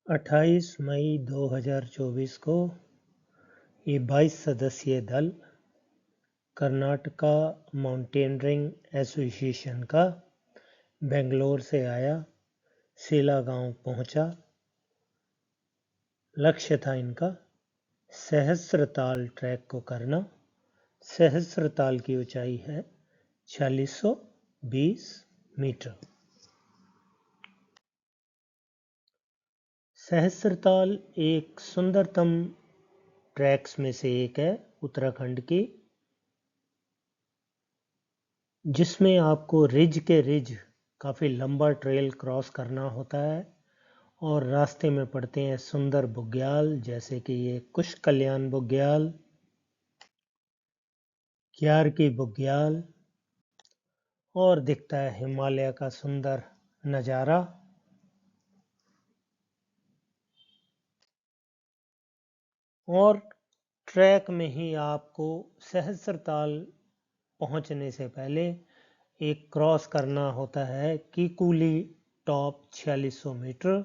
28 मई 2024 को ये 22 सदस्यीय दल कर्नाटका माउंटेनियरिंग एसोसिएशन का बेंगलोर से आया, सीला गांव पहुंचा। लक्ष्य था इनका सहस्त्रताल ट्रैक को करना। सहस्त्रताल की ऊंचाई है 4620 मीटर। सहस्त्रताल एक सुंदरतम ट्रैक्स में से एक है उत्तराखंड की, जिसमें आपको रिज के रिज काफ़ी लंबा ट्रेल क्रॉस करना होता है और रास्ते में पड़ते हैं सुंदर बुग्याल, जैसे कि ये कुश कल्याण बुग्याल, क्यार की बुग्याल, और दिखता है हिमालय का सुंदर नज़ारा। और ट्रैक में ही आपको सहस्त्रताल पहुंचने से पहले एक क्रॉस करना होता है कीकुली टॉप 4600 मीटर।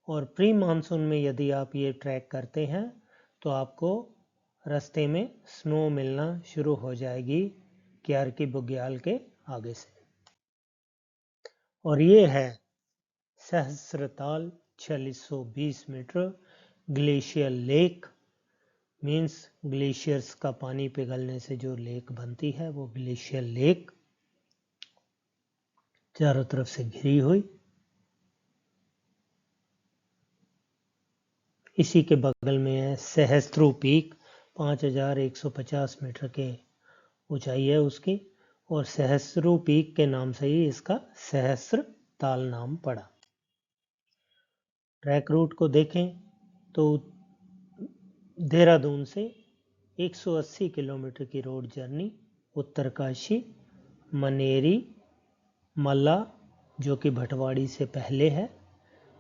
और प्री मानसून में यदि आप ये ट्रैक करते हैं तो आपको रास्ते में स्नो मिलना शुरू हो जाएगी क्यार की बुग्याल के आगे से। और ये है Sahastratal 4620 metre glacier lake, means glaciers का पानी पिघलने से जो लेक बनती है वो ग्लेशियर लेक, चारों तरफ से घिरी हुई। इसी के बगल में है सहस्त्रु पीक, 5150 मीटर के ऊंचाई है उसकी, और सहस्त्रु पीक के नाम से ही इसका सहस्त्र ताल नाम पड़ा। ट्रैक रूट को देखें तो देहरादून से 180 किलोमीटर की रोड जर्नी उत्तरकाशी, मनेरी, मल्ला जो कि भटवाड़ी से पहले है,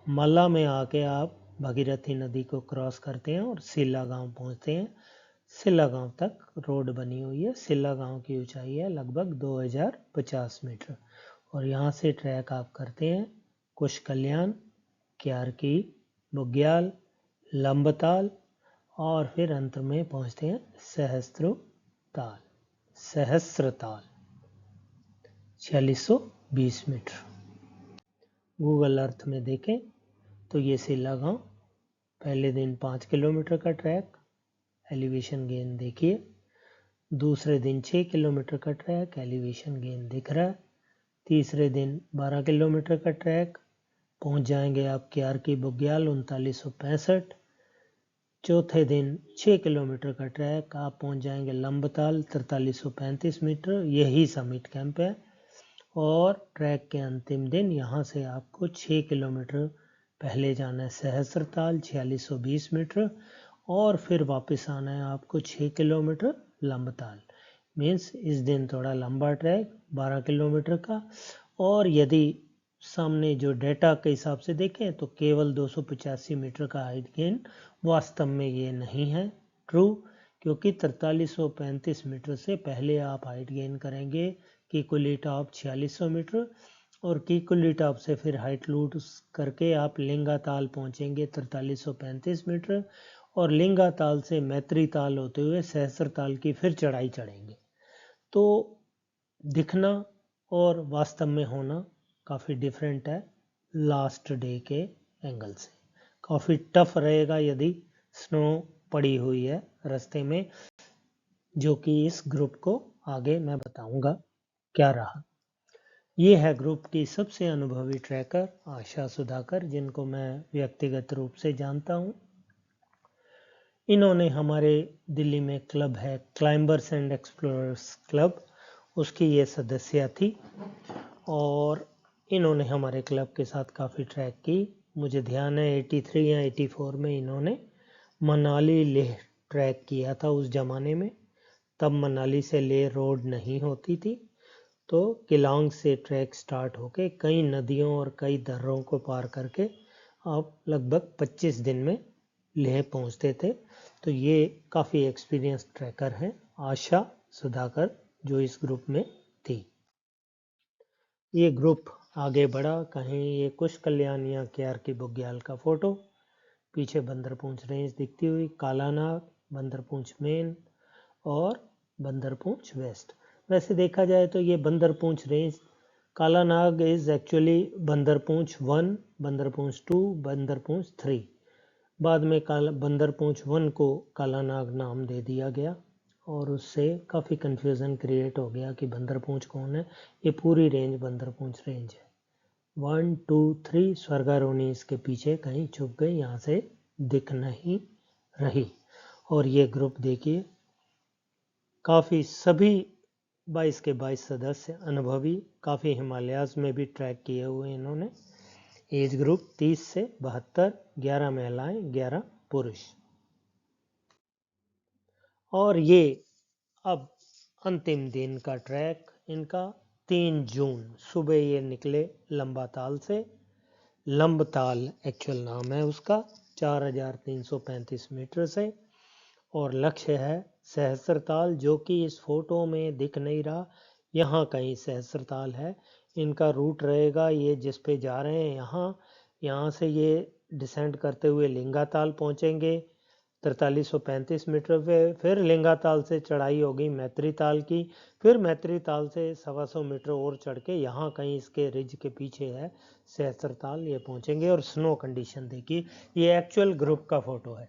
मल्ला में आके आप भगीरथी नदी को क्रॉस करते हैं और सिल्ला गांव पहुंचते हैं। सिल्ला गांव तक रोड बनी हुई है। सिल्ला गांव की ऊंचाई है लगभग 2050 मीटर। और यहाँ से ट्रैक आप करते हैं कुश कल्याण, क्यार की बुग्याल, लंबताल, और फिर अंत में पहुंचते हैं सहस्त्रताल 4620 मीटर। गूगल अर्थ में देखें तो ये सिल्ला गांव, पहले दिन 5 किलोमीटर का ट्रैक, एलिवेशन गेन देखिए। दूसरे दिन 6 किलोमीटर का ट्रैक, एलिवेशन गेन दिख रहा है। तीसरे दिन 12 किलोमीटर का ट्रैक, पहुंच जाएंगे आप क्यार की बुग्याल 3965। चौथे दिन 6 किलोमीटर का ट्रैक, आप पहुंच जाएंगे लंबताल 4335 मीटर, यही समिट कैंप है। और ट्रैक के अंतिम दिन यहाँ से आपको 6 किलोमीटर पहले जाना है सहस्त्रताल 4620 मीटर, और फिर वापस आना है आपको 6 किलोमीटर लंबताल। मीन्स इस दिन थोड़ा लंबा ट्रैक 12 किलोमीटर का। और यदि सामने जो डेटा के हिसाब से देखें तो केवल 285 मीटर का हाइट गेन, वास्तव में ये नहीं है ट्रू, क्योंकि 4335 मीटर से पहले आप हाइट गेन करेंगे कीकुली टॉप 4600 मीटर, और कीकुली टॉप से फिर हाइट लूट करके आप लिंगा ताल पहुंचेंगे 4335 मीटर, और लिंगा ताल से मैत्री ताल होते हुए सहस्त्र ताल की फिर चढ़ाई चढ़ेंगे। तो दिखना और वास्तव में होना काफ़ी डिफरेंट है लास्ट डे के एंगल से। काफ़ी टफ रहेगा यदि स्नो पड़ी हुई है रास्ते में, जो कि इस ग्रुप को आगे मैं बताऊंगा क्या रहा। ये है ग्रुप की सबसे अनुभवी ट्रैकर आशा सुधाकर, जिनको मैं व्यक्तिगत रूप से जानता हूँ। इन्होंने हमारे दिल्ली में क्लब है क्लाइंबर्स एंड एक्सप्लोरर्स क्लब, उसकी ये सदस्य थी, और इन्होंने हमारे क्लब के साथ काफ़ी ट्रैक की। मुझे ध्यान है 83 या 84 में इन्होंने मनाली लेह ट्रैक किया था उस ज़माने में। तब मनाली से लेह रोड नहीं होती थी, तो किलांग से ट्रैक स्टार्ट होके कई नदियों और कई दर्रों को पार करके आप लगभग 25 दिन में लेह पहुंचते थे। तो ये काफ़ी एक्सपीरियंस ट्रैकर हैं आशा सुधाकर, जो इस ग्रुप में थी। ये ग्रुप आगे बढ़ा, कहीं ये कुश कल्याण या क्यार की बुग्याल का फोटो, पीछे बंदरपूंछ रेंज दिखती हुई, कालानाग, बंदरपूंछ मेन और बंदरपूंछ वेस्ट। वैसे देखा जाए तो ये Bandarpunch range, Kalanag is actually Bandarpunch 1, Bandarpunch 2, Bandarpunch 3। बाद में बंदरपूंछ 1 को कालानाग नाम दे दिया गया और उससे काफ़ी कन्फ्यूज़न क्रिएट हो गया कि बंदरपूंछ कौन है। ये पूरी रेंज बंदरपूंछ रेंज है। 1, 2, 3 स्वर्गारोनी इसके पीछे कहीं छुप गई, यहाँ से दिख नहीं रही। और ये ग्रुप देखिए, काफ़ी सभी 22 के 22 सदस्य अनुभवी, काफ़ी हिमालयाज में भी ट्रैक किए हुए इन्होंने। एज ग्रुप 30 से 72, 11 महिलाएं 11 पुरुष। और ये अब अंतिम दिन का ट्रैक इनका 3 जून सुबह ये निकले लंबाताल से। लंबताल एक्चुअल नाम है उसका, 4335 मीटर से, और लक्ष्य है सहस्त्रताल, जो कि इस फोटो में दिख नहीं रहा, यहाँ कहीं सहस्त्रताल है। इनका रूट रहेगा, ये जिस पे जा रहे हैं यहाँ से ये डिसेंड करते हुए लिंगाताल पहुँचेंगे 4335 मीटर पे, फिर लिंगाताल से चढ़ाई होगी मैत्रीताल की, फिर मैत्रीताल से 125 मीटर और चढ़ के यहाँ कहीं इसके रिज के पीछे है सहस्त्रताल, ये पहुँचेंगे। और स्नो कंडीशन देखिए, ये एक्चुअल ग्रुप का फोटो है।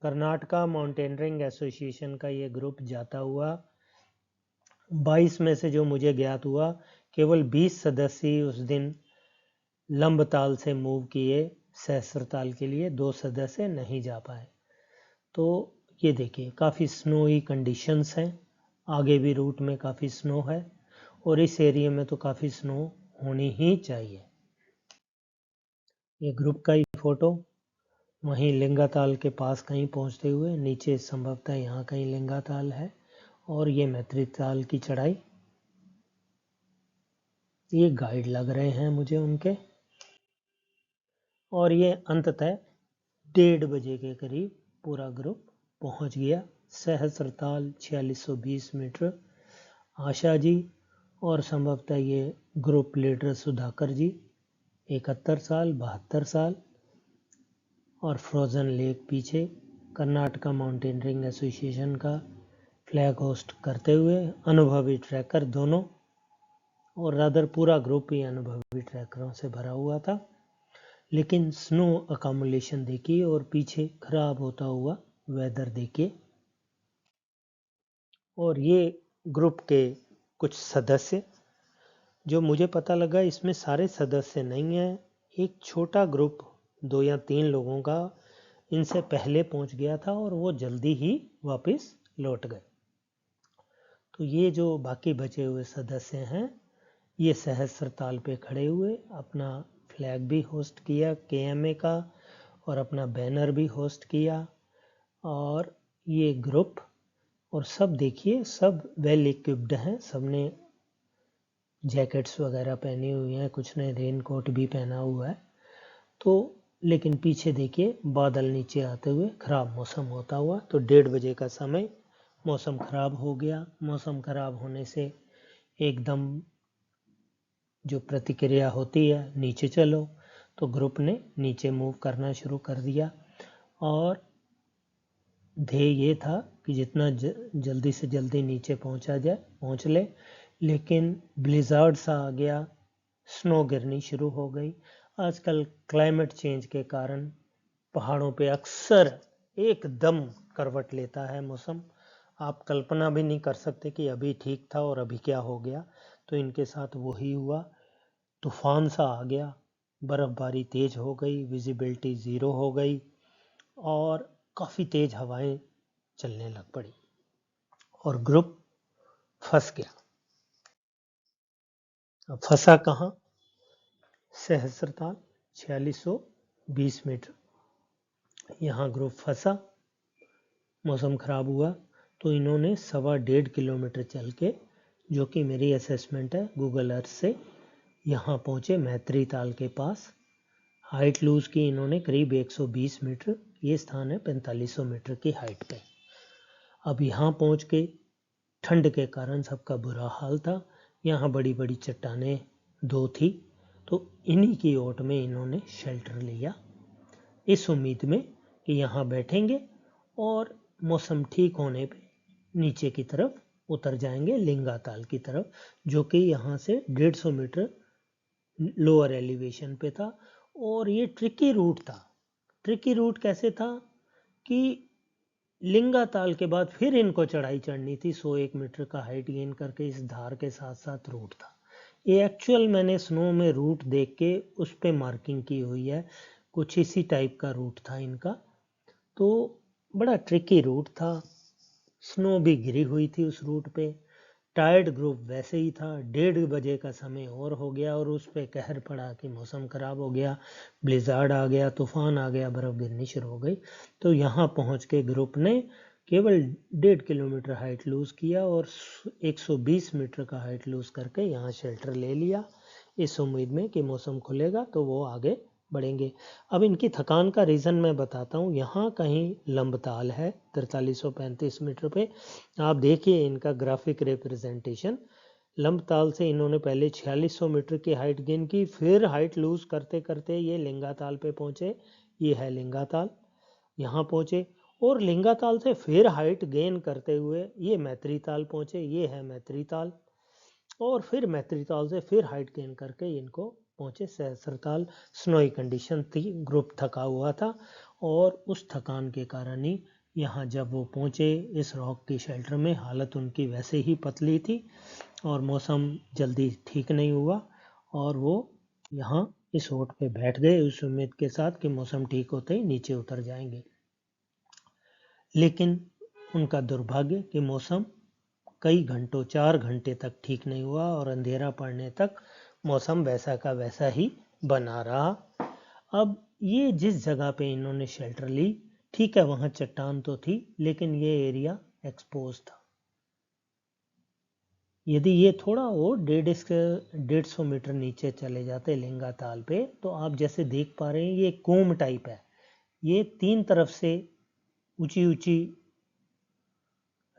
कर्नाटका माउंटेनियरिंग एसोसिएशन का ये ग्रुप जाता हुआ 22 में से जो मुझे ज्ञात हुआ, केवल 20 सदस्य उस दिन लंबताल से मूव किए सहस्त्रताल के लिए, 2 सदस्य नहीं जा पाए। तो ये देखिए काफ़ी स्नोई कंडीशंस हैं, आगे भी रूट में काफ़ी स्नो है और इस एरिया में तो काफ़ी स्नो होनी ही चाहिए। ये ग्रुप का ही फोटो, वहीं लिंगाताल के पास कहीं पहुंचते हुए, नीचे संभवतः यहाँ कहीं लिंगाताल है और ये मैत्रीताल की चढ़ाई। ये गाइड लग रहे हैं मुझे उनके। और ये अंततः 1:30 बजे के करीब पूरा ग्रुप पहुंच गया सहस्त्रताल 4620 मीटर। आशा जी और संभवतः ये ग्रुप लीडर सुधाकर जी 71 साल 72 साल, और फ्रोजन लेक पीछे, कर्नाटका माउंटेनियरिंग एसोसिएशन का फ्लैग होस्ट करते हुए अनुभवी ट्रैकर दोनों, और रादर पूरा ग्रुप ही अनुभवी ट्रैकरों से भरा हुआ था। लेकिन स्नो अकोमोडेशन देखिए और पीछे खराब होता हुआ वेदर देखिए। और ये ग्रुप के कुछ सदस्य, जो मुझे पता लगा इसमें सारे सदस्य नहीं हैं, एक छोटा ग्रुप 2 या 3 लोगों का इनसे पहले पहुंच गया था और वो जल्दी ही वापस लौट गए। तो ये जो बाकी बचे हुए सदस्य हैं, ये सहस्त्रताल पे खड़े हुए अपना फ्लैग भी होस्ट किया KMA का, और अपना बैनर भी होस्ट किया। और ये ग्रुप और सब देखिए, सब वेल इक्विप्ड हैं, सब ने जैकेट्स वगैरह पहनी हुई हैं, कुछ ने रेन कोट भी पहना हुआ है। तो लेकिन पीछे देखिए बादल नीचे आते हुए ख़राब मौसम होता हुआ, तो 1:30 बजे का समय मौसम ख़राब हो गया। मौसम ख़राब होने से एकदम जो प्रतिक्रिया होती है नीचे चलो, तो ग्रुप ने नीचे मूव करना शुरू कर दिया। और ध्येय ये था कि जितना जल्दी से जल्दी नीचे पहुंच ले, लेकिन ब्लिज़ार्ड सा आ गया, स्नो गिरनी शुरू हो गई। आजकल क्लाइमेट चेंज के कारण पहाड़ों पे अक्सर एकदम करवट लेता है मौसम। आप कल्पना भी नहीं कर सकते कि अभी ठीक था और अभी क्या हो गया। तो इनके साथ वही हुआ, तूफान सा आ गया, बर्फ़बारी तेज़ हो गई, विजिबिलिटी ज़ीरो हो गई और काफ़ी तेज़ हवाएं चलने लग पड़ी और ग्रुप फंस गया। अब फंसा कहाँ? सहस्त्रताल 4620 मीटर, यहाँ ग्रुप फंसा। मौसम ख़राब हुआ तो इन्होंने 1.25 किलोमीटर चल के, जो कि मेरी असेसमेंट है गूगल अर्थ से, यहाँ पहुँचे मैत्रीताल के पास। हाइट लूज़ की इन्होंने करीब 120 मीटर, ये स्थान है 4500 मीटर की हाइट पे। अब यहाँ पहुँच के ठंड के कारण सबका बुरा हाल था। यहाँ बड़ी बड़ी चट्टानें 2 थी, तो इन्हीं की ओट में इन्होंने शेल्टर लिया, इस उम्मीद में कि यहाँ बैठेंगे और मौसम ठीक होने पे नीचे की तरफ उतर जाएंगे लिंगाताल की तरफ, जो कि यहाँ से 150 मीटर लोअर एलिवेशन पे था। और ये ट्रिकी रूट था। ट्रिकी रूट कैसे था कि लिंगाताल के बाद फिर इनको चढ़ाई चढ़नी थी, 101 मीटर का हाइट गेन करके इस धार के साथ साथ रूट था। ये एक्चुअल मैंने स्नो में रूट देख के उस पे मार्किंग की हुई है, कुछ इसी टाइप का रूट था इनका। तो बड़ा ट्रिकी रूट था, स्नो भी गिरी हुई थी उस रूट पे। टायर्ड ग्रुप वैसे ही था, 1:30 बजे का समय और हो गया और उस पे कहर पड़ा कि मौसम खराब हो गया, ब्लिजार्ड आ गया, तूफान आ गया, बर्फ गिरनी शुरू हो गई। तो यहाँ पहुँच के ग्रुप ने केवल 1.5 किलोमीटर हाइट लूज किया और 120 मीटर का हाइट लूज करके यहाँ शेल्टर ले लिया, इस उम्मीद में कि मौसम खुलेगा तो वो आगे बढ़ेंगे। अब इनकी थकान का रीज़न मैं बताता हूँ। यहाँ कहीं लंबताल है 4335 मीटर पे, आप देखिए इनका ग्राफिक रिप्रेजेंटेशन। लंबताल से इन्होंने पहले 4600 मीटर की हाइट गेन की, फिर हाइट लूज करते करते ये लिंगाताल पे पहुँचे, ये है लिंगाताल, यहाँ पहुँचे और लिंगाताल से फिर हाइट गेन करते हुए ये मैत्रीताल पहुँचे, ये है मैत्रीताल, और फिर मैत्रीताल से फिर हाइट गेन करके इनको पहुँचे सहस्त्रताल। स्नोई कंडीशन थी, ग्रुप थका हुआ था और उस थकान के कारण ही यहाँ जब वो पहुँचे इस रॉक की शेल्टर में, हालत उनकी वैसे ही पतली थी और मौसम जल्दी ठीक नहीं हुआ और वो यहाँ इस ओट पे बैठ गए उस उम्मीद के साथ कि मौसम ठीक होते ही नीचे उतर जाएंगे। लेकिन उनका दुर्भाग्य कि मौसम कई घंटों 4 घंटे तक ठीक नहीं हुआ और अंधेरा पड़ने तक मौसम वैसा का वैसा ही बना रहा। अब ये जिस जगह पे इन्होंने शेल्टर ली, ठीक है वहाँ चट्टान तो थी लेकिन ये एरिया एक्सपोज था। यदि ये थोड़ा और 150 मीटर नीचे चले जाते लिंगाताल पे, तो आप जैसे देख पा रहे हैं ये कोम टाइप है, ये 3 तरफ से ऊंची ऊंची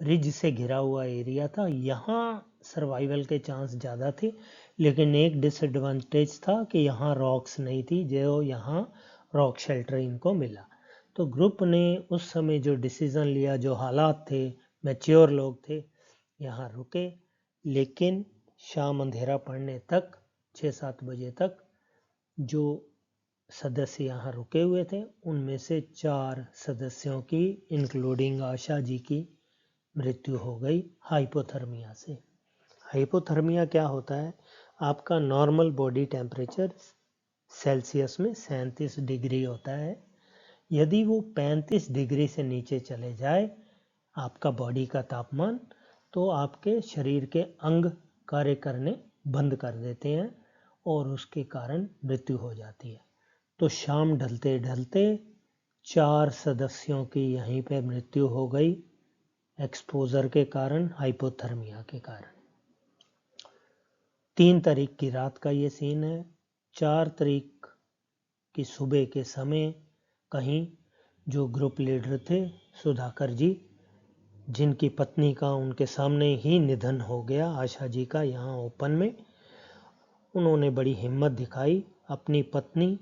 रिज से घिरा हुआ एरिया था। यहाँ सर्वाइवल के चांस ज़्यादा थे, लेकिन एक डिसएडवांटेज था कि यहाँ रॉक्स नहीं थी, जो यहाँ रॉक शेल्टर इनको मिला। तो ग्रुप ने उस समय जो डिसीज़न लिया, जो हालात थे, मैच्योर लोग थे, यहाँ रुके। लेकिन शाम अंधेरा पड़ने तक 6-7 बजे तक जो सदस्य यहाँ रुके हुए थे, उनमें से 4 सदस्यों की इंक्लूडिंग आशा जी की मृत्यु हो गई हाइपोथर्मिया से। हाइपोथर्मिया क्या होता है? आपका नॉर्मल बॉडी टेम्परेचर सेल्सियस में 37 डिग्री होता है। यदि वो 35 डिग्री से नीचे चले जाए आपका बॉडी का तापमान, तो आपके शरीर के अंग कार्य करने बंद कर देते हैं और उसके कारण मृत्यु हो जाती है। तो शाम ढलते ढलते 4 सदस्यों की यहीं पे मृत्यु हो गई एक्सपोजर के कारण, हाइपोथर्मिया के कारण। 3 तारीख की रात का ये सीन है। 4 तारीख की सुबह के समय कहीं जो ग्रुप लीडर थे सुधाकर जी, जिनकी पत्नी का उनके सामने ही निधन हो गया आशा जी का यहाँ ओपन में, उन्होंने बड़ी हिम्मत दिखाई, अपनी पत्नी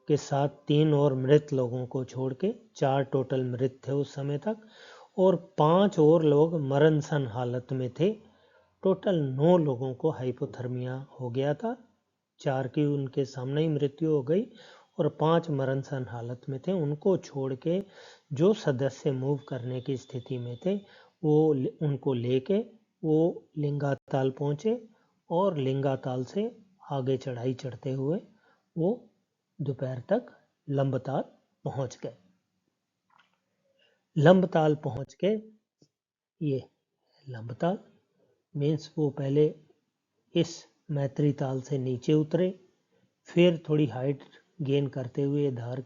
के साथ 3 और मृत लोगों को छोड़ के 4 टोटल मृत थे उस समय तक, और 5 और लोग मरणसन हालत में थे। टोटल 9 लोगों को हाइपोथर्मिया हो गया था। 4 की उनके सामने ही मृत्यु हो गई और 5 मरणसन हालत में थे। उनको छोड़ के जो सदस्य मूव करने की स्थिति में थे वो उनको लेके वो लिंगाताल पहुँचे और लिंगाताल से आगे चढ़ाई चढ़ते हुए वो दोपहर तक लंबताल पहुँच गए। लंबताल पहुँच के ये लंबताल मीन्स वो पहले इस मैत्रीताल से नीचे उतरे, फिर थोड़ी हाइट गेन करते हुए धार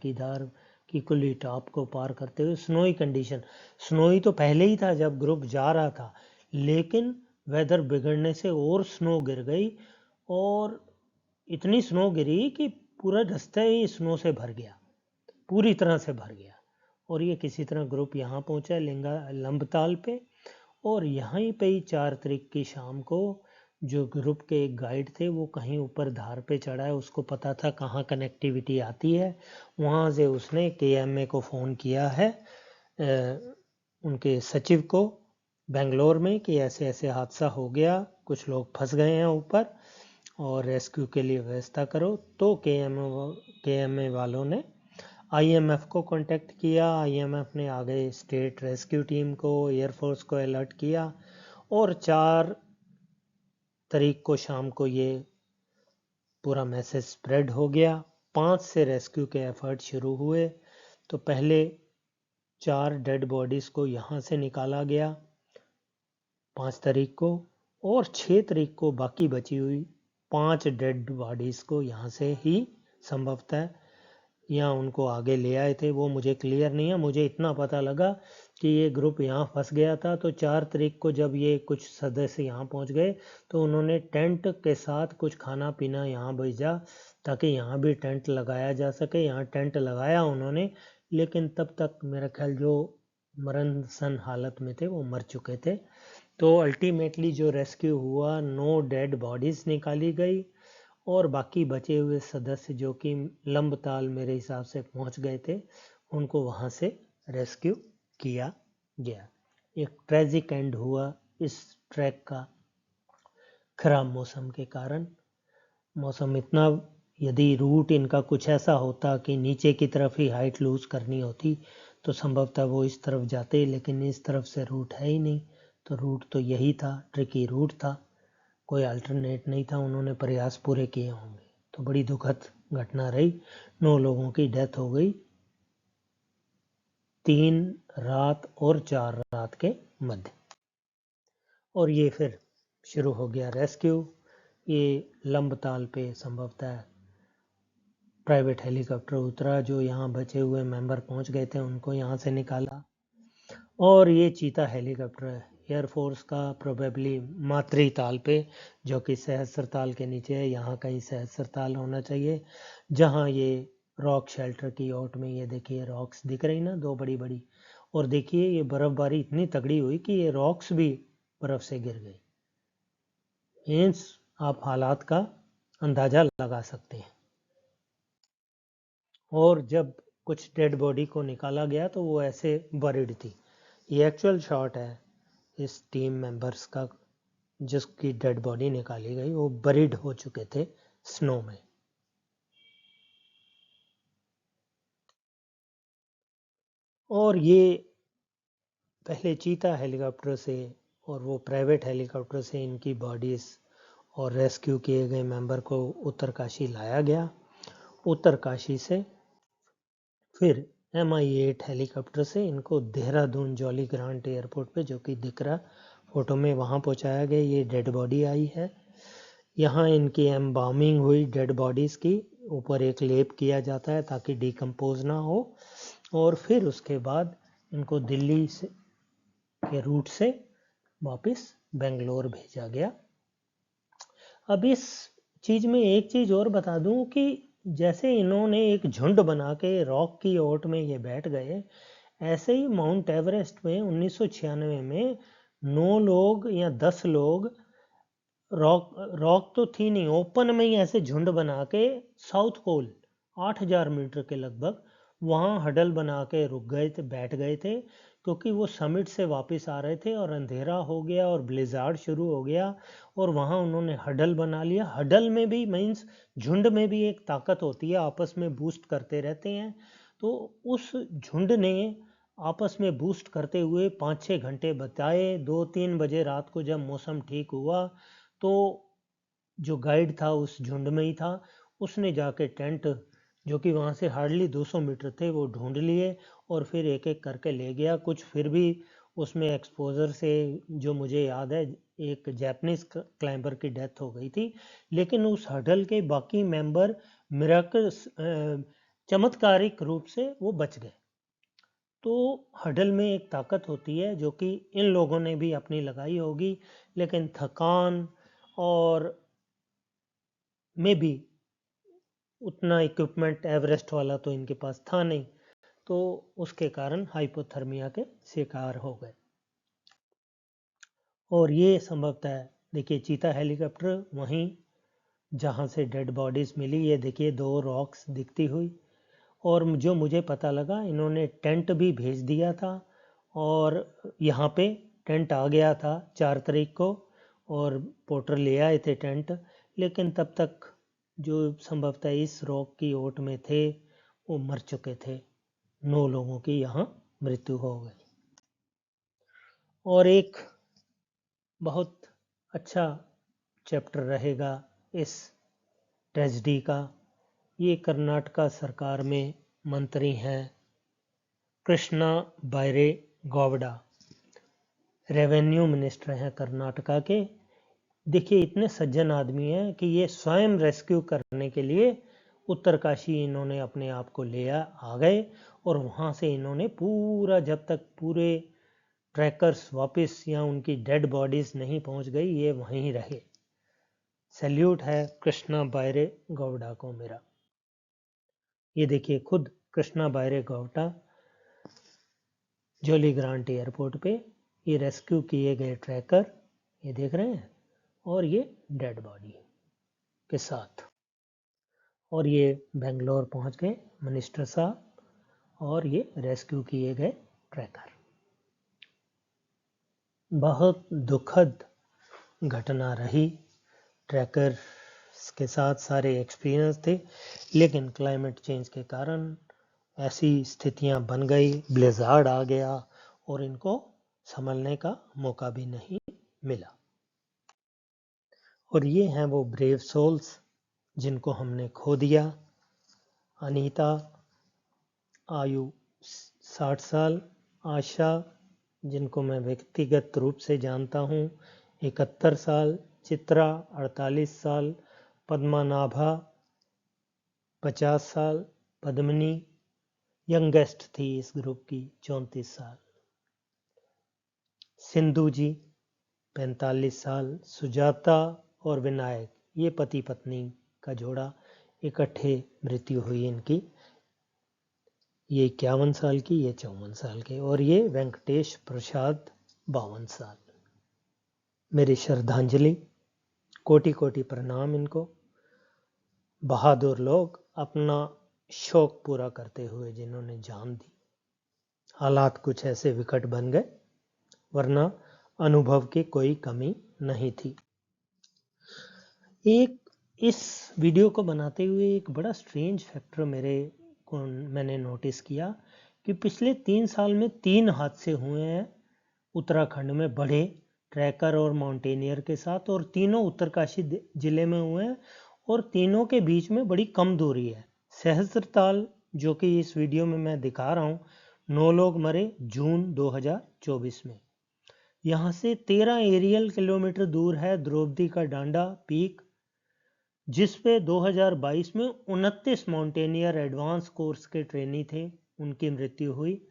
की कुली टॉप को पार करते हुए स्नोई कंडीशन, स्नोई तो पहले ही था जब ग्रुप जा रहा था, लेकिन वेदर बिगड़ने से और स्नो गिर गई और इतनी स्नो गिरी कि पूरा रास्ता ही स्नो से भर गया, पूरी तरह से भर गया। और ये किसी तरह ग्रुप यहाँ पहुँचा लंबताल पे, और यहीं पे ही 4 तारीख की शाम को जो ग्रुप के एक गाइड थे वो कहीं ऊपर धार पे चढ़ा है, उसको पता था कहाँ कनेक्टिविटी आती है, वहाँ से उसने KMA को फ़ोन किया है, उनके सचिव को बेंगलोर में, कि ऐसे ऐसे हादसा हो गया, कुछ लोग फंस गए हैं ऊपर और रेस्क्यू के लिए व्यवस्था करो। तो KMA वालों ने IMF को कांटेक्ट किया, IMF ने आगे स्टेट रेस्क्यू टीम को, एयरफोर्स को अलर्ट किया और 4 तारीख को शाम को ये पूरा मैसेज स्प्रेड हो गया। 5 से रेस्क्यू के एफर्ट शुरू हुए। तो पहले 4 डेड बॉडीज को यहाँ से निकाला गया 5 तारीख को, और 6 तारीख को बाकी बची हुई 5 डेड बॉडीज को यहाँ से ही संभवतः यहाँ उनको आगे ले आए थे, वो मुझे क्लियर नहीं है। मुझे इतना पता लगा कि ये ग्रुप यहाँ फंस गया था, तो 4 तारीख को जब ये कुछ सदस्य यहाँ पहुँच गए तो उन्होंने टेंट के साथ कुछ खाना पीना यहाँ भेजा ताकि यहाँ भी टेंट लगाया जा सके। यहाँ टेंट लगाया उन्होंने, लेकिन तब तक मेरा ख्याल जो मरणसन हालत में थे वो मर चुके थे। तो अल्टीमेटली जो रेस्क्यू हुआ, 9 डेड बॉडीज निकाली गई और बाकी बचे हुए सदस्य जो कि लंबताल मेरे हिसाब से पहुंच गए थे, उनको वहां से रेस्क्यू किया गया। एक ट्रेजिक एंड हुआ इस ट्रैक का खराब मौसम के कारण। मौसम इतना, यदि रूट इनका कुछ ऐसा होता कि नीचे की तरफ ही हाइट लूज करनी होती तो संभवतः वो इस तरफ जाते, लेकिन इस तरफ से रूट है ही नहीं। तो रूट तो यही था, ट्रिकी रूट था, कोई अल्टरनेट नहीं था। उन्होंने प्रयास पूरे किए होंगे। तो बड़ी दुखद घटना रही, 9 लोगों की डेथ हो गई 3 रात और 4 रात के मध्य। और ये फिर शुरू हो गया रेस्क्यू। ये लंबताल पे संभवतः प्राइवेट हेलीकॉप्टर उतरा, जो यहाँ बचे हुए मेंबर पहुंच गए थे उनको यहाँ से निकाला। और ये चीता हेलीकॉप्टर एयरफोर्स का प्रोबेबली मातरी ताल पे, जो कि सहस्त्र ताल के नीचे है, यहाँ कहीं सहस्त्र ताल होना चाहिए, जहाँ ये रॉक शेल्टर की ओट में, ये देखिए रॉक्स दिख रही ना 2 बड़ी बड़ी, और देखिए ये बर्फबारी इतनी तगड़ी हुई कि ये रॉक्स भी बर्फ से गिर गई। मीन्स आप हालात का अंदाजा लगा सकते हैं। और जब कुछ डेड बॉडी को निकाला गया तो वो ऐसे बरीड थी। ये एक्चुअल शॉट है इस टीम मेंबर्स का, जिसकी डेड बॉडी निकाली गई, वो बरीड हो चुके थे स्नो में। और ये पहले चीता हेलीकॉप्टर से और वो प्राइवेट हेलीकॉप्टर से इनकी बॉडीज और रेस्क्यू किए गए मेंबर को उत्तरकाशी लाया गया। उत्तरकाशी से फिर MI-8 हेलीकॉप्टर से इनको देहरादून जॉली ग्रांट एयरपोर्ट पे, जो कि दिख रहा फोटो में, वहाँ पहुँचाया गया। ये डेड बॉडी आई है, यहाँ इनकी एम्बार्मिंग हुई डेड बॉडीज़ की, ऊपर एक लेप किया जाता है ताकि डिकम्पोज ना हो। और फिर उसके बाद इनको दिल्ली से के रूट से वापस बेंगलोर भेजा गया। अब इस चीज़ में एक चीज़ और बता दूं कि जैसे इन्होंने एक झुंड बना के रॉक की ओट में ये बैठ गए, ऐसे ही माउंट एवरेस्ट में 1996 में 9 लोग या 10 लोग रॉक तो थी नहीं, ओपन में ही ऐसे झुंड बना के साउथ पोल 8000 मीटर के लगभग वहाँ हडल बना के रुक गए थे, बैठ गए थे, क्योंकि वो समिट से वापस आ रहे थे और अंधेरा हो गया और ब्लिजार्ड शुरू हो गया, और वहाँ उन्होंने हडल बना लिया। हडल में भी मीन्स झुंड में भी एक ताकत होती है, आपस में बूस्ट करते रहते हैं। तो उस झुंड ने आपस में बूस्ट करते हुए 5-6 घंटे बताए। 2-3 बजे रात को जब मौसम ठीक हुआ तो जो गाइड था उस झुंड में ही था, उसने जाके टेंट, जो कि वहाँ से हार्डली 200 मीटर थे, वो ढूंढ लिए और फिर एक एक करके ले गया। कुछ फिर भी उसमें एक्सपोजर से, जो मुझे याद है, एक जैपनीज क्लाइंबर की डेथ हो गई थी, लेकिन उस हडल के बाकी मेंबर मिराकल चमत्कारिक रूप से वो बच गए। तो हडल में एक ताकत होती है जो कि इन लोगों ने भी अपनी लगाई होगी, लेकिन थकान और में भी उतना इक्विपमेंट एवरेस्ट वाला तो इनके पास था नहीं, तो उसके कारण हाइपोथर्मिया के शिकार हो गए। और ये संभवतः देखिए चीता हेलीकॉप्टर वहीं जहाँ से डेड बॉडीज मिली, ये देखिए 2 रॉक्स दिखती हुई। और जो मुझे पता लगा, इन्होंने टेंट भी भेज दिया था और यहाँ पे टेंट आ गया था 4 तारीख को और पोर्टर ले आए थे टेंट, लेकिन तब तक जो संभवतः इस रॉक की ओट में थे वो मर चुके थे। 9 लोगों की यहाँ मृत्यु हो गई। और एक बहुत अच्छा चैप्टर रहेगा इस ट्रेजिडी का, ये कर्नाटका सरकार में मंत्री हैं कृष्णा बैरे गौवड़ा, रेवेन्यू मिनिस्टर हैं कर्नाटका के। देखिए इतने सज्जन आदमी हैं कि ये स्वयं रेस्क्यू करने के लिए उत्तरकाशी इन्होंने अपने आप को ले आ गए और वहाँ से इन्होंने पूरा, जब तक पूरे ट्रैकर्स वापस या उनकी डेड बॉडीज नहीं पहुँच गई, ये वहीं रहे। सैल्यूट है कृष्णा बैरे गौवड़ा को मेरा। ये देखिए खुद कृष्णा बैरे गौवड़ा जॉली ग्रांट एयरपोर्ट पे ये रेस्क्यू किए गए ट्रैकर, ये देख रहे हैं, और ये डेड बॉडी के साथ। और ये बेंगलोर पहुंच गए मिनिस्टर साहब, और ये रेस्क्यू किए गए ट्रैकर। बहुत दुखद घटना रही, ट्रैकर के साथ सारे एक्सपीरियंस थे, लेकिन क्लाइमेट चेंज के कारण ऐसी स्थितियां बन गई, ब्लेज़ार्ड आ गया और इनको संभलने का मौका भी नहीं मिला। और ये हैं वो ब्रेव सोल्स जिनको हमने खो दिया। अनीता आयु 60 साल, आशा जिनको मैं व्यक्तिगत रूप से जानता हूँ 71 साल, चित्रा 48 साल, पद्मानाभा 50 साल, पद्मिनी यंगेस्ट थी इस ग्रुप की 34 साल, सिंधु जी 45 साल, सुजाता और विनायक ये पति पत्नी का जोड़ा, इकट्ठे मृत्यु हुई इनकी। ये 51 साल की, ये 54 साल के, और ये वेंकटेश प्रसाद 52 साल। मेरी श्रद्धांजलि, कोटि कोटि प्रणाम इनको। बहादुर लोग अपना शौक पूरा करते हुए जिन्होंने जान दी। हालात कुछ ऐसे विकट बन गए, वरना अनुभव की कोई कमी नहीं थी। एक इस वीडियो को बनाते हुए एक बड़ा स्ट्रेंज फैक्टर मैंने नोटिस किया कि पिछले 3 साल में 3 हादसे हुए हैं उत्तराखंड में, बड़े ट्रैकर और माउंटेनियर के साथ, और तीनों उत्तरकाशी जिले में हुए हैं और तीनों के बीच में बड़ी कम दूरी है। सहस्त्रताल जो कि इस वीडियो में मैं दिखा रहा हूँ, 9 लोग मरे जून 2024 में। यहाँ से 13 एरियल किलोमीटर दूर है द्रौपदी का डांडा पीक, जिस पे 2022 में 29 माउंटेनियर एडवांस कोर्स के ट्रेनी थे, उनकी मृत्यु हुई।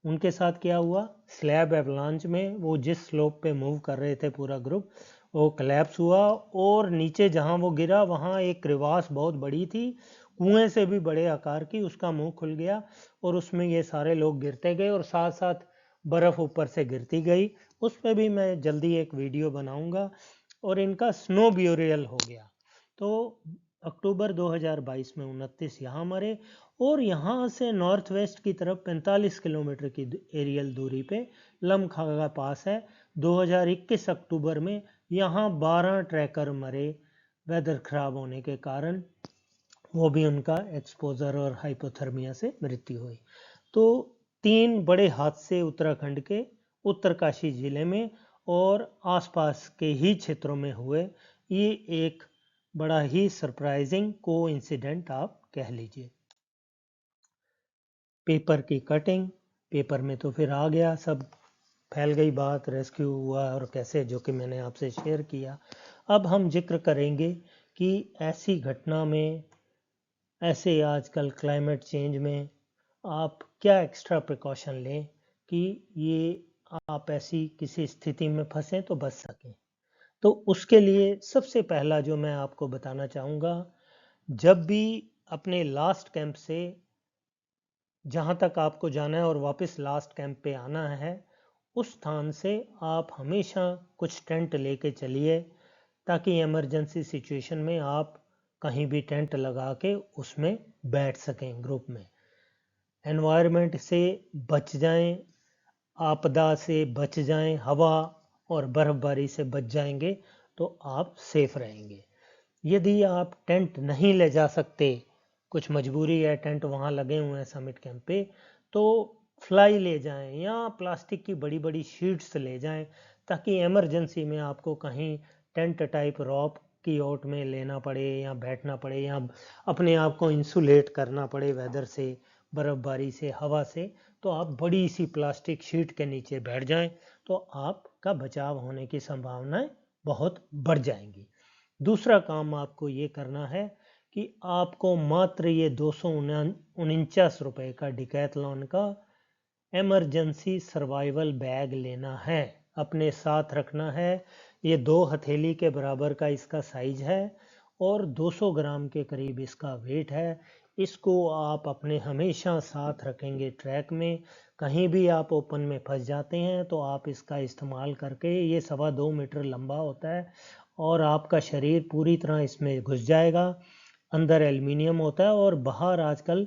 उनके साथ क्या हुआ, स्लैब एवलांच में वो जिस स्लोप पे मूव कर रहे थे पूरा ग्रुप, वो कोलैप्स हुआ और नीचे जहां वो गिरा वहां एक क्रेवास बहुत बड़ी थी, कुएं से भी बड़े आकार की, उसका मुंह खुल गया और उसमें ये सारे लोग गिरते गए और साथ साथ बर्फ ऊपर से गिरती गई। उस पर भी मैं जल्दी एक वीडियो बनाऊंगा। और इनका स्नो ब्यूरियल हो गया। तो अक्टूबर 2022 में 29 यहाँ मरे, और यहाँ से नॉर्थ वेस्ट की तरफ 45 किलोमीटर की एरियल दूरी पे लमखागा पास है। 2021 अक्टूबर में यहाँ 12 ट्रैकर मरे वेदर खराब होने के कारण, वो भी उनका एक्सपोजर और हाइपोथर्मिया से मृत्यु हुई। तो 3 बड़े हादसे उत्तराखंड के उत्तरकाशी जिले में और आसपास के ही क्षेत्रों में हुए। ये एक बड़ा ही सरप्राइजिंग कोइंसिडेंट आप कह लीजिए। पेपर की कटिंग, पेपर में तो फिर आ गया, सब फैल गई बात, रेस्क्यू हुआ और कैसे, जो कि मैंने आपसे शेयर किया। अब हम जिक्र करेंगे कि ऐसी घटना में, ऐसे आजकल क्लाइमेट चेंज में आप क्या एक्स्ट्रा प्रिकॉशन लें कि ये आप ऐसी किसी स्थिति में फंसें तो बच सकें। तो उसके लिए सबसे पहला जो मैं आपको बताना चाहूँगा, जब भी अपने लास्ट कैंप से जहाँ तक आपको जाना है और वापस लास्ट कैंप पे आना है, उस स्थान से आप हमेशा कुछ टेंट लेके चलिए, ताकि इमरजेंसी सिचुएशन में आप कहीं भी टेंट लगा के उसमें बैठ सकें ग्रुप में। एनवायरनमेंट से बच जाएं, आपदा से बच जाएं, हवा और बर्फबारी से बच जाएंगे तो आप सेफ रहेंगे। यदि आप टेंट नहीं ले जा सकते, कुछ मजबूरी है, टेंट वहाँ लगे हुए हैं समिट कैंप पे, तो फ्लाई ले जाएं या प्लास्टिक की बड़ी बड़ी शीट्स ले जाएं, ताकि इमरजेंसी में आपको कहीं टेंट टाइप रॉप की ओट में लेना पड़े या बैठना पड़े या अपने आप को इंसुलेट करना पड़े वेदर से, बर्फबारी से, हवा से, तो आप बड़ी सी प्लास्टिक शीट के नीचे बैठ जाएं तो आपका बचाव होने की संभावनाएं बहुत बढ़ जाएंगी। दूसरा काम आपको ये करना है कि आपको मात्र ये 249 रुपए का डिकैथलॉन का इमरजेंसी सर्वाइवल बैग लेना है, अपने साथ रखना है। ये 2 हथेली के बराबर का इसका साइज है और 200 ग्राम के करीब इसका वेट है। इसको आप अपने हमेशा साथ रखेंगे ट्रैक में। कहीं भी आप ओपन में फंस जाते हैं तो आप इसका इस्तेमाल करके, ये 2.25 मीटर लंबा होता है और आपका शरीर पूरी तरह इसमें घुस जाएगा। अंदर एल्युमिनियम होता है और बाहर आजकल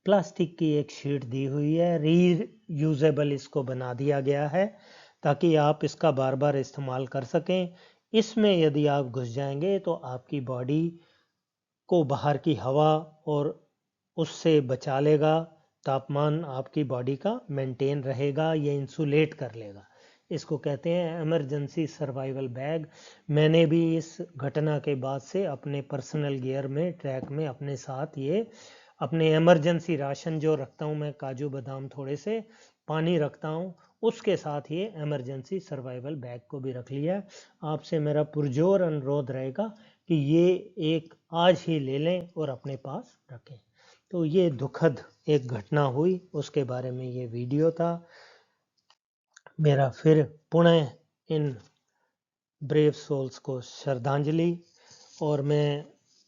प्लास्टिक की एक शीट दी हुई है, रीयूजेबल इसको बना दिया गया है ताकि आप इसका बार बार इस्तेमाल कर सकें। इसमें यदि आप घुस जाएंगे तो आपकी बॉडी को बाहर की हवा और उससे बचा लेगा, तापमान आपकी बॉडी का मेंटेन रहेगा, ये इंसुलेट कर लेगा। इसको कहते हैं इमरजेंसी सर्वाइवल बैग। मैंने भी इस घटना के बाद से अपने पर्सनल गियर में, ट्रैक में अपने साथ ये अपने इमरजेंसी राशन जो रखता हूँ मैं, काजू बादाम थोड़े से, पानी रखता हूँ, उसके साथ ये इमरजेंसी सर्वाइवल बैग को भी रख लिया है। आपसे मेरा पुरजोर अनुरोध रहेगा कि ये एक आज ही ले लें और अपने पास रखें। तो ये दुखद एक घटना हुई, उसके बारे में ये वीडियो था मेरा। फिर पुनः इन ब्रेव सोल्स को श्रद्धांजलि, और मैं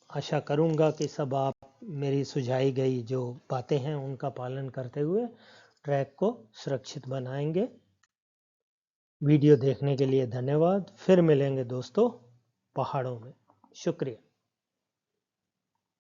आशा करूंगा कि सब आप मेरी सुझाई गई जो बातें हैं उनका पालन करते हुए ट्रैक को सुरक्षित बनाएंगे। वीडियो देखने के लिए धन्यवाद। फिर मिलेंगे दोस्तों पहाड़ों में। शुक्रिया।